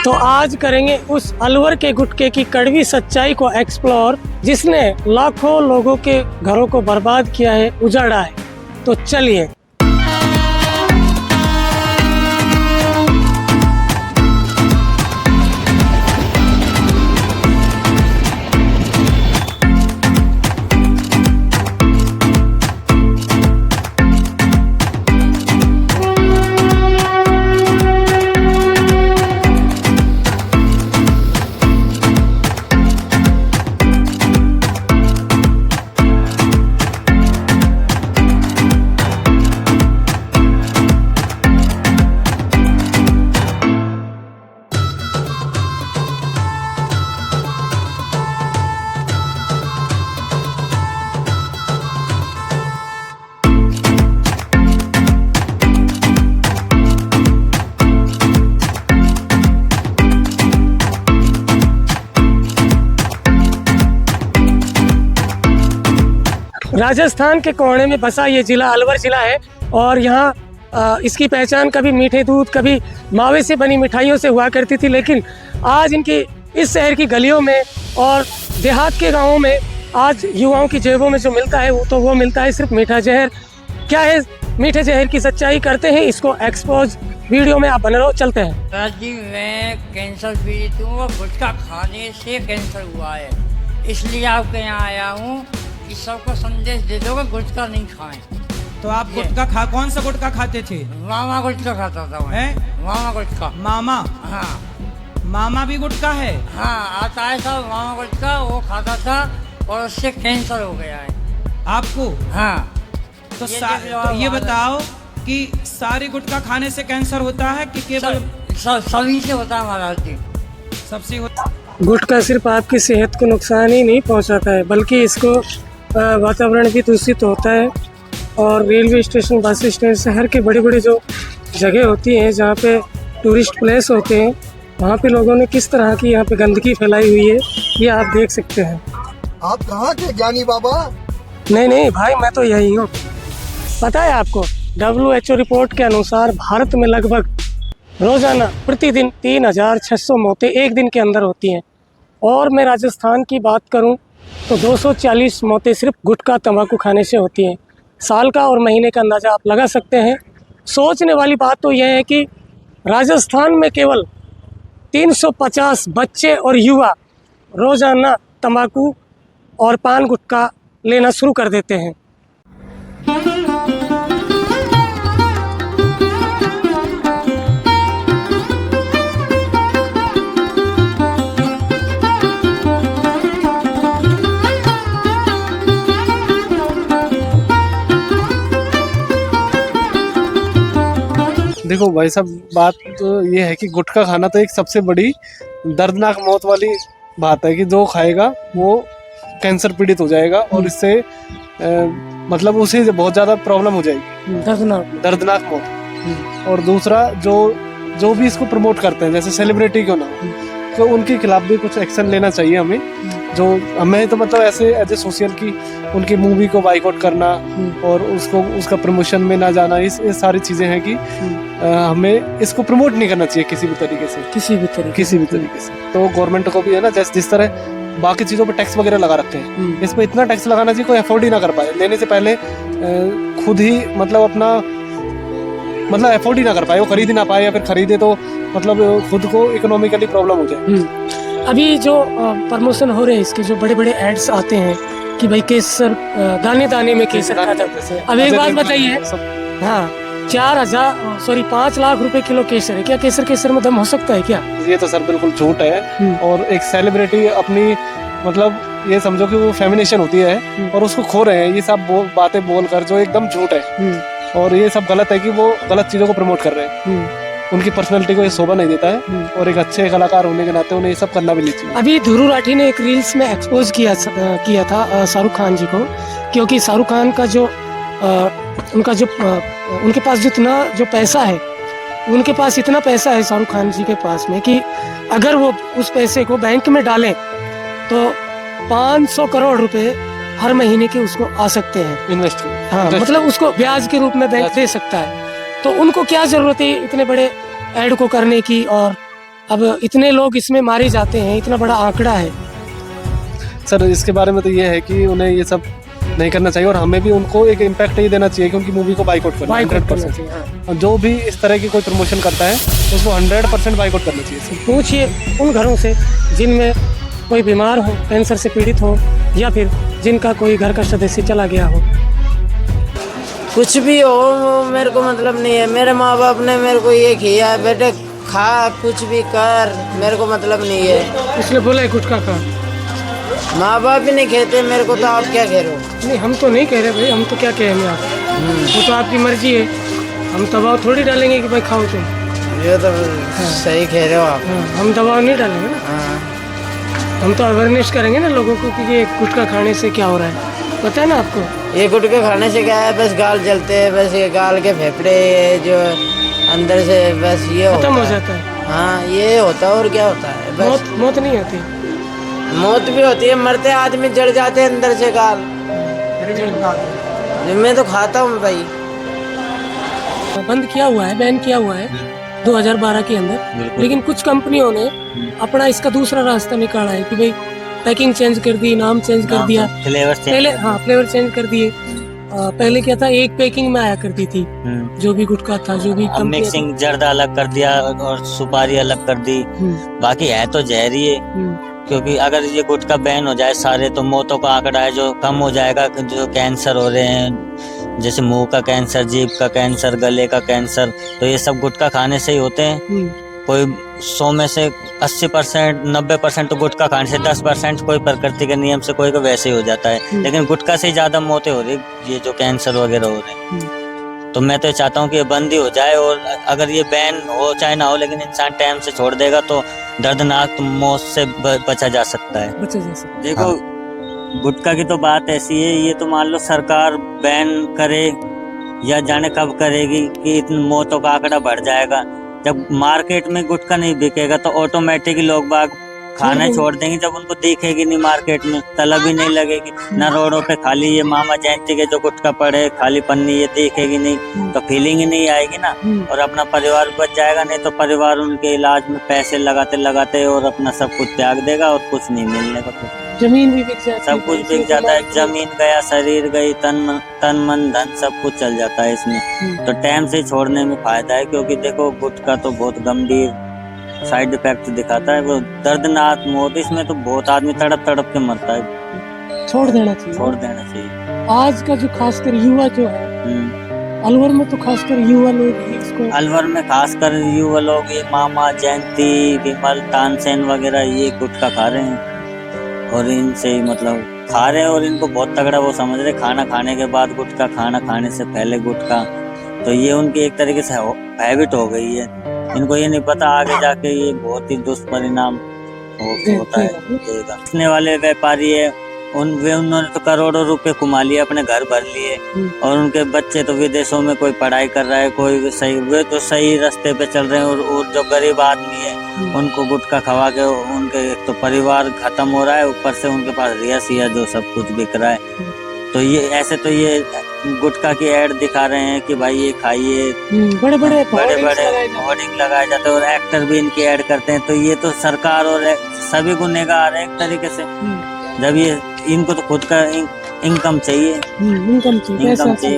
तो आज करेंगे उस अलवर के गुटखे की कड़वी सच्चाई को एक्सप्लोर, जिसने लाखों लोगों के घरों को बर्बाद किया है, उजाड़ा है। तो चलिए। राजस्थान के कोने में बसा ये जिला अलवर जिला है और यहाँ इसकी पहचान कभी मीठे दूध, कभी मावे से बनी मिठाइयों से हुआ करती थी, लेकिन आज इनकी इस शहर की गलियों में और देहात के गांवों में आज युवाओं की जेबों में जो मिलता है वो मिलता है सिर्फ मीठा जहर। क्या है मीठे जहर की सच्चाई, करते हैं इसको एक्सपोज। वीडियो में आप बने रहो, चलते हैं। जी मैं कैंसर पीड़ित हूँ और गुटखा खाने से कैंसर हुआ है, इसलिए आपके यहाँ आया हूँ कि सबको संदेश दे दो कि गुटखा नहीं खाएं। तो आप गुटखा कौन सा गुटखा खाते थे? मामा गुटखा खाता था मैं। मामा गुटखा। मामा? हाँ। मामा भी गुटखा है? हाँ, आता है सब मामा गुटखा, वो खाता था और उससे कैंसर हो गया है। आपको? हाँ। तो ये बताओ कि सारे गुटखा खाने से कैंसर होता है कि केवल सभी से होता है महाराज जी? सबसे होता। गुटखा सिर्फ आपकी सेहत को नुकसान ही नहीं पहुंचाता है, बल्कि इसको वातावरण भी दूषित होता है। और रेलवे स्टेशन, बस स्टैंड, शहर के बड़े बड़े जो जगह होती हैं जहाँ पे टूरिस्ट प्लेस होते हैं, वहाँ पे लोगों ने किस तरह की यहाँ पे गंदगी फैलाई हुई है, ये आप देख सकते हैं। आप कहाँ के ज्ञानी बाबा? नहीं भाई, मैं तो यही हूँ। पता है आपको, WHO रिपोर्ट के अनुसार भारत में लगभग रोजाना प्रतिदिन 3600 मौतें एक दिन के अंदर होती हैं। और मैं राजस्थान की बात करूं तो 240 मौतें सिर्फ गुटखा तंबाकू खाने से होती हैं। साल का और महीने का अंदाज़ा आप लगा सकते हैं। सोचने वाली बात तो यह है कि राजस्थान में केवल 350 बच्चे और युवा रोज़ाना तंबाकू और पान गुटखा लेना शुरू कर देते हैं। देखो भाई साहब, बात तो ये है कि गुटखा खाना तो एक सबसे बड़ी दर्दनाक मौत वाली बात है कि जो खाएगा वो कैंसर पीड़ित हो जाएगा और इससे मतलब उसे बहुत ज़्यादा प्रॉब्लम हो जाएगी, दर्दनाक मौत। और दूसरा, जो भी इसको प्रमोट करते हैं, जैसे सेलिब्रिटी क्यों ना, तो उनके खिलाफ भी कुछ एक्शन लेना चाहिए हमें। जो हमें तो मतलब ऐसे एज ए सोशल की उनकी मूवी को बाइकआउट करना और उसका प्रमोशन में ना जाना, ये सारी चीज़ें हैं कि हमें इसको प्रमोट नहीं करना चाहिए किसी भी तरीके से, किसी भी तरीके से। तो गवर्नमेंट को भी है ना, जिस तरह बाकी चीज़ों पर टैक्स वगैरह लगा रखे हैं, इस पर इतना टैक्स लगाना चाहिए कोई अफोर्ड ही ना कर पाए। लेने से पहले खुद ही मतलब अफोर्ड ही ना कर पाए, वो खरीद ही ना पाए, या फिर खरीदे तो मतलब खुद को इकोनॉमिकली प्रॉब्लम हो जाए। अभी जो प्रमोशन हो रहे हैं इसके, जो बड़े बड़े एड्स आते हैं कि भाई केसर, दाने दाने में केसर खाता है। अब एक बात बताइए, हाँ 5 लाख रुपए किलो केसर है। क्या केसर में दम हो सकता है क्या? ये तो सर बिल्कुल झूठ है। और एक सेलिब्रिटी अपनी मतलब ये समझो कि वो फेमिनेशन होती है और उसको खो रहे हैं ये सब बातें बोलकर, जो एकदम झूठ है। और ये सब गलत है कि वो गलत चीज़ों को प्रमोट कर रहे हैं। उनकी पर्सनैलिटी को ये शोभा नहीं देता है और एक अच्छे कलाकार होने के नाते उन्हें ये सब करना भी नहीं चाहिए। अभी ध्रुव राठी ने एक रील्स में एक्सपोज किया था शाहरुख खान जी को, क्योंकि शाहरुख खान का जो उनके पास जितना जो पैसा है, उनके पास इतना पैसा है शाहरुख खान जी के पास में कि अगर वो उस पैसे को बैंक में डालें तो 500 करोड़ रुपए हर महीने के उसको आ सकते हैं इन्वेस्टमेंट। हाँ, मतलब उसको ब्याज के रूप में बैंक दे सकता है। तो उनको क्या जरूरत है इतने बड़े ऐड को करने की और अब इतने लोग इसमें मारे जाते हैं, इतना बड़ा आंकड़ा है। सर इसके बारे में तो ये है कि उन्हें ये सब नहीं करना चाहिए और हमें भी उनको एक इम्पैक्ट ही देना चाहिए कि उनकी मूवी को बाइकआउट करना बाइकआउट 100%। करना चाहिए, हाँ। और जो भी इस तरह की कोई प्रमोशन करता है उसको 100% बाइकआउट करना चाहिए। पूछिए उन घरों से जिनमें कोई बीमार हो, कैंसर से पीड़ित हो, या फिर जिनका कोई घर का सदस्य चला गया हो। कुछ भी हो मेरे को मतलब नहीं है। मेरे माँ बाप ने मेरे को ये किया है, बेटे खा कुछ भी कर, मेरे को मतलब नहीं है। इसलिए बोला है गुटखा खा। माँ बाप भी नहीं कहते मेरे को, तो आप क्या कह रहे हो? नहीं हम तो नहीं कह रहे भाई, हम तो क्या कहेंगे आप, वो तो आपकी मर्जी है। हम दबाव थोड़ी डालेंगे कि भाई खाओ तुम। ये तो सही कह रहे हो आप। हाँ, हम दबाव नहीं डालेंगे ना, हाँ। हम तो अवेयरनेस करेंगे ना लोगों को कि ये गुटखा खाने से क्या हो रहा है। पता है ना आपको? ये गुटखे खाने से क्या है, बस गाल जलते हैं, बस ये गाल के फेफड़े जो अंदर से बस ये खत्म हो होता है। जाता है। हाँ ये होता है और क्या होता है, बस मौत नहीं होती। मौत भी होती है, मरते आदमी जड़ जाते हैं अंदर से गाल। मैं तो खाता हूँ भाई। बंद किया हुआ है, बैन किया हुआ है 2012 के अंदर, लेकिन कुछ कंपनियों ने अपना इसका दूसरा रास्ता निकाला है कि भाई पैकिंग चेंज कर दी, नाम चेंज कर दिया, पहले हाँ फ्लेवर चेंज कर दिए। पहले क्या था, एक पैकिंग में आया करती थी जो भी गुटखा था, जो भी मिक्सिंग जर्दा अलग कर दिया और सुपारी अलग कर दी। बाकी है तो जहरी है, क्योंकि अगर ये गुटखा बैन हो जाए सारे तो मौतों का आंकड़ा है जो कम हो जाएगा। जो कैंसर हो रहे हैं, जैसे मुंह का कैंसर, जीभ का कैंसर, गले का कैंसर, तो ये सब गुटखा खाने से ही होते हैं। कोई 100 में से 80%, 90% तो गुटखा खाने से, 10% कोई प्रकृति के नियम से कोई को वैसे ही हो जाता है। लेकिन गुटखा से ही ज्यादा मौतें हो रही, ये जो कैंसर वगैरह हो रहे हैं। तो मैं तो चाहता हूँ कि ये बंद ही हो जाए, और अगर ये बैन हो चाहे ना हो, लेकिन इंसान टाइम से छोड़ देगा तो दर्दनाक मौत से बचा जा सकता है। देखो गुटखा की तो बात ऐसी है, ये तो मान लो सरकार बैन करे या जाने कब करेगी कि इतनी मौतों का आंकड़ा बढ़ जाएगा। जब मार्केट में गुटखा नहीं बिकेगा तो ऑटोमेटिकली लोग बाग खाना छोड़ देंगे। जब उनको दिखेगी नहीं मार्केट में, तलब ही नहीं लगेगी, ना रोडों पे खाली ये मामा जयंती के जो गुटखा पड़े खाली पन्नी ये दिखेगी नहीं, तो फीलिंग ही नहीं आएगी ना, और अपना परिवार बच जाएगा। नहीं तो परिवार उनके इलाज में पैसे लगाते लगाते और अपना सब कुछ त्याग देगा और कुछ नहीं मिलने का। जमीन भी बिक जाती है, सब कुछ बिक जाता है, जमीन गया, शरीर गई, तन मन धन सब कुछ चल जाता है इसमें। तो टाइम से छोड़ने में फायदा है, क्योंकि देखो गुटखा तो बहुत गंभीर साइड इफेक्ट दिखाता है, वो दर्दनाक मौत। इसमें तो बहुत आदमी तड़प तड़प के मरता है। छोड़ देना चाहिए, छोड़ देना चाहिए। आज का जो खासकर युवा जो है, अलवर में तो खासकर युवा लोग इसको, अलवर में खासकर युवा लोग ये मामा जयंती, विमल, तानसेन वगैरह ये गुटखा खा रहे हैं, और इनसे ही मतलब खा रहे हैं, और इनको बहुत तगड़ा वो समझ रहे, खाना खाने के बाद गुटखा, खाना खाने से पहले गुटखा। तो ये उनकी एक तरीके से हैबिट हो गई है। इनको ये नहीं पता आगे जाके ये बहुत ही दुष्परिणाम होता है। बेचने वाले व्यापारी है, उन्होंने तो करोड़ों रुपए कमा लिए, अपने घर भर लिए, और उनके बच्चे तो विदेशों में कोई पढ़ाई कर रहा है, कोई सही, वे तो सही रास्ते पे चल रहे हैं, और जो गरीब आदमी है उनको गुटखा खवा के उनके तो परिवार खत्म हो रहा है, ऊपर से उनके पास रिया सिया जो सब कुछ बिक रहा है। तो ये ऐसे तो ये गुटखा की ऐड दिखा रहे हैं कि भाई ये खाइए, बड़े बड़े होर्डिंग लगाए जाते हैं, और एक्टर भी इनकी ऐड करते हैं। तो ये तो सरकार और सभी गुनहगार है एक तरीके से। जब ये इनको तो खुद का इनकम चाहिए,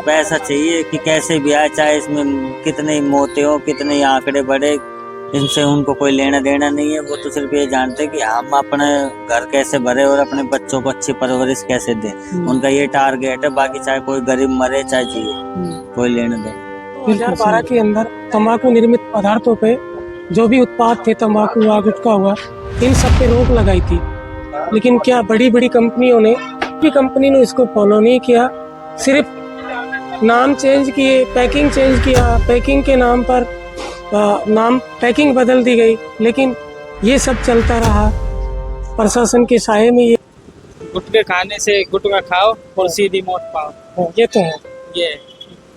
पैसा चाहिए कि कैसे भी आए, चाहे इसमें कितने मौतें हो, कितने आंकड़े बढ़े, इनसे उनको कोई लेना देना नहीं है। वो तो सिर्फ ये जानते हैं कि हम अपने घर कैसे भरे और अपने बच्चों को अच्छी परवरिश कैसे दें, उनका ये टारगेट है। बाकी चाहे कोई गरीब मरे चाहे जिए, कोई लेना देना। 2012 के अंदर तंबाकू निर्मित पदार्थों पे जो भी उत्पाद थे, तंबाकू हुआ, गुटखा हुआ, इन सब पे रोक लगाई थी। लेकिन क्या बड़ी बड़ी कंपनियों ने, कंपनी ने इसको फॉलो नहीं किया, सिर्फ नाम चेंज किए, पैकिंग चेंज किया, पैकिंग के नाम पर नाम पैकिंग बदल दी गई, लेकिन ये सब चलता रहा प्रशासन के साये में। ये गुटखे खाने से गुटखा खाओ और सीधी मौत पाओ, ये तो है। ये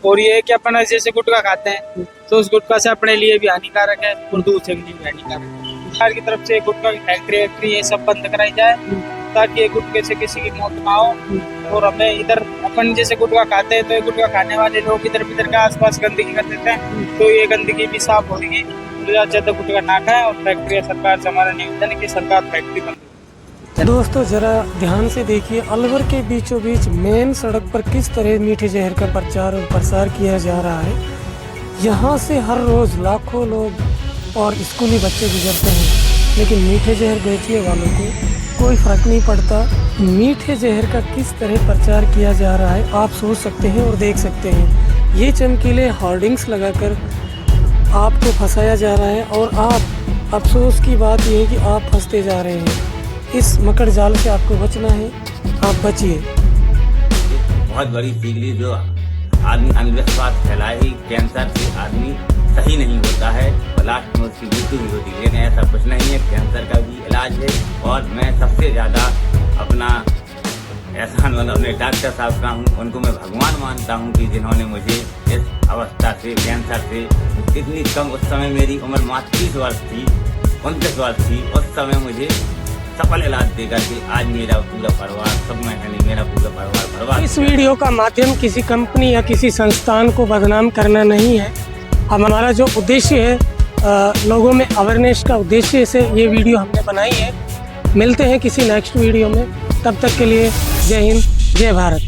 और ये कि अपन जैसे गुटखा खाते हैं तो उस गुटखा से अपने लिए भी हानिकारक है और दूसरे के लिए भी हानिकारक है। सरकार की तरफ से गुटखा की फैक्ट्री ये सब बंद कराई जाए, ताकि ये गुटखे से किसी की मौत ना हो। और हमें इधर अपन जैसे गुटखा खाते हैं तो ये गुटखा खाने वाले लोग इधर के आसपास गंदगी कर देते हैं, तो ये गंदगी भी साफ होगी, ज्यादा गुटखा ना खाएं और फैक्ट्री सरकार से हमारा निवेदन है कि सरकार फैक्ट्री बंद करे। दोस्तों जरा ध्यान से देखिए, अलवर के बीचों बीच मेन सड़क पर किस तरह मीठे जहर का प्रचार और प्रसार किया जा रहा है। यहाँ से हर रोज़ लाखों लोग और स्कूली बच्चे गुजरते हैं, लेकिन मीठे जहर बेचने वालों को कोई फ़र्क नहीं पड़ता। मीठे जहर का किस तरह प्रचार किया जा रहा है आप सोच सकते हैं और देख सकते हैं। ये चमकीले होर्डिंग्स लगाकर आपको फंसाया जा रहा है और आप, अफसोस की बात यह है कि आप फंसते जा रहे हैं। इस मकड़ जाल से आपको बचना है, आप बचिए। बहुत बड़ी सीगली जो आदमी अंधविश्वास फैलाए ही कैंसर से आदमी सही नहीं होता है और लास्ट में उसकी मृत्यु भी होती है, लेकिन ऐसा कुछ नहीं है। कैंसर का भी इलाज है और मैं सबसे ज़्यादा अपना एहसान वाला अपने डॉक्टर साहब का हूँ, उनको मैं भगवान मानता हूँ कि जिन्होंने मुझे इस अवस्था से, कैंसर से, इतनी कम, उस समय मेरी उम्र मात्र 30 वर्ष थी, 29 वर्ष थी, उस समय मुझे सफल इलाज देकर के आज मेरा पूरा परिवार, सब मैं नहीं, मेरा पूरा परिवार बर्बाद। इस वीडियो का माध्यम किसी कंपनी या किसी संस्थान को बदनाम करना नहीं है। हमारा जो उद्देश्य है, लोगों में अवेयरनेस का उद्देश्य से ये वीडियो हमने बनाई है। मिलते हैं किसी नेक्स्ट वीडियो में, तब तक के लिए जय हिंद, जय भारत।